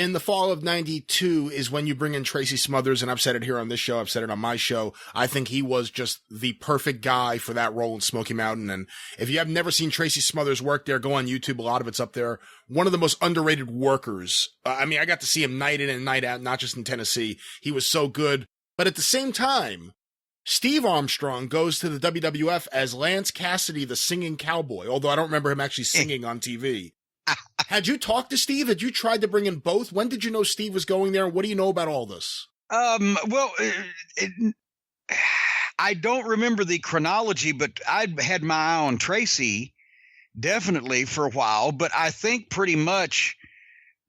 in the fall of 92 is when you bring in Tracy Smothers, and I've said it here on this show, I've said it on my show. I think he was just the perfect guy for that role in Smoky Mountain. And if you have never seen Tracy Smothers work there, go on YouTube. A lot of it's up there. One of the most underrated workers. I mean, I got to see him night in and night out, not just in Tennessee. He was so good. But at the same time, Steve Armstrong goes to the WWF as Lance Cassidy, the singing cowboy, although I don't remember him actually singing on TV. Had you talked to Steve? Had you tried to bring in both? When did you know Steve was going there? What do you know about all this? Well, I don't remember the chronology, but I had my eye on Tracy definitely for a while. But I think pretty much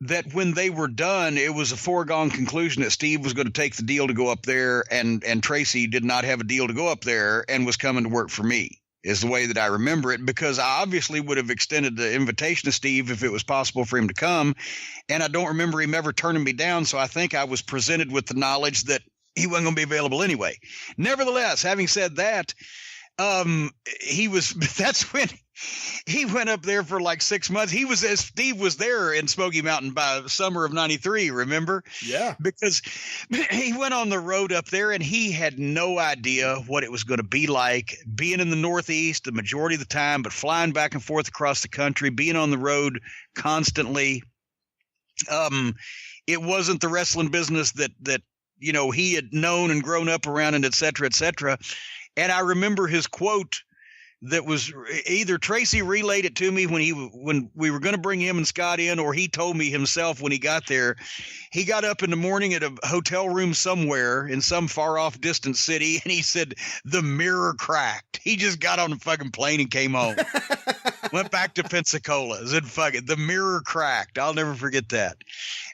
that when they were done, it was a foregone conclusion that Steve was going to take the deal to go up there, and Tracy did not have a deal to go up there and was coming to work for me, is the way that I remember it, because I obviously would have extended the invitation to Steve if it was possible for him to come. And I don't remember him ever turning me down. So I think I was presented with the knowledge that he wasn't going to be available anyway. Nevertheless, having said that, that's when he went up there for like 6 months. Steve was there in Smoky Mountain by summer of 93, remember? Yeah. Because he went on the road up there and he had no idea what it was going to be like being in the Northeast the majority of the time, but flying back and forth across the country, being on the road constantly. It wasn't the wrestling business that he had known and grown up around, and et cetera, et cetera. And I remember his quote that was either Tracy relayed it to me when we were going to bring him and Scott in, or he told me himself when he got there. He got up in the morning at a hotel room somewhere in some far off distant city, and he said, "The mirror cracked." He just got on the fucking plane and came home. Went back to Pensacola. Said, "Fuck it, the mirror cracked." I'll never forget that.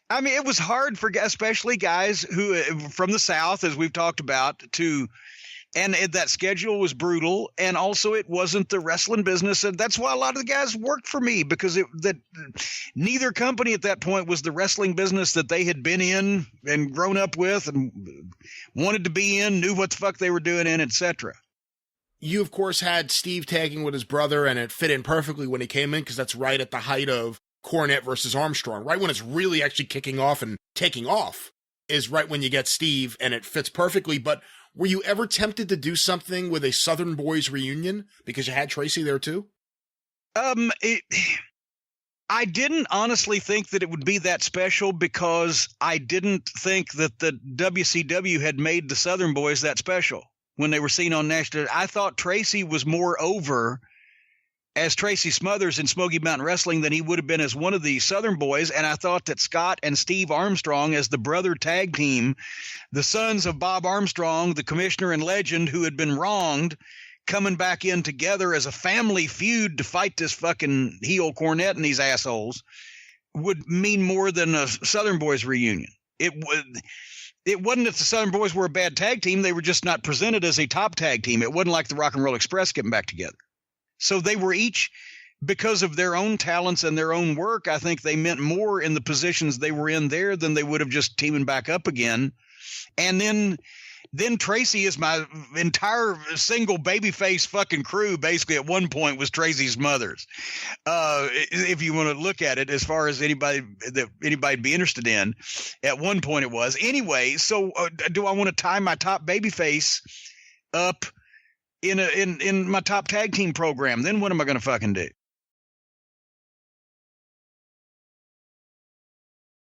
I mean, it was hard for especially guys who from the South, as we've talked about, and that schedule was brutal, and also it wasn't the wrestling business, and that's why a lot of the guys worked for me, because neither company at that point was the wrestling business that they had been in and grown up with and wanted to be in, knew what the fuck they were doing in, etc. You, of course, had Steve tagging with his brother, and it fit in perfectly when he came in, because that's right at the height of Cornette versus Armstrong, right when it's really actually kicking off and taking off is right when you get Steve, and it fits perfectly. But were you ever tempted to do something with a Southern Boys reunion because you had Tracy there too? I didn't honestly think that it would be that special, because I didn't think that the WCW had made the Southern Boys that special when they were seen on national. I thought Tracy was more over as Tracy Smothers in Smoky Mountain Wrestling than he would have been as one of the Southern Boys. And I thought that Scott and Steve Armstrong as the brother tag team, the sons of Bob Armstrong, the commissioner and legend who had been wronged, coming back in together as a family feud to fight this fucking heel Cornette and these assholes, would mean more than a Southern Boys reunion. It wasn't that the Southern Boys were a bad tag team. They were just not presented as a top tag team. It wasn't like the Rock and Roll Express getting back together. So they were each, because of their own talents and their own work, I think they meant more in the positions they were in there than they would have just teaming back up again. And then Tracy is my entire single babyface fucking crew. Basically, at one point was Tracy Smothers. If you want to look at it, as far as anybody'd be interested in, at one point it was. Anyway, so do I want to tie my top babyface up in my top tag team program? Then what am I going to fucking do?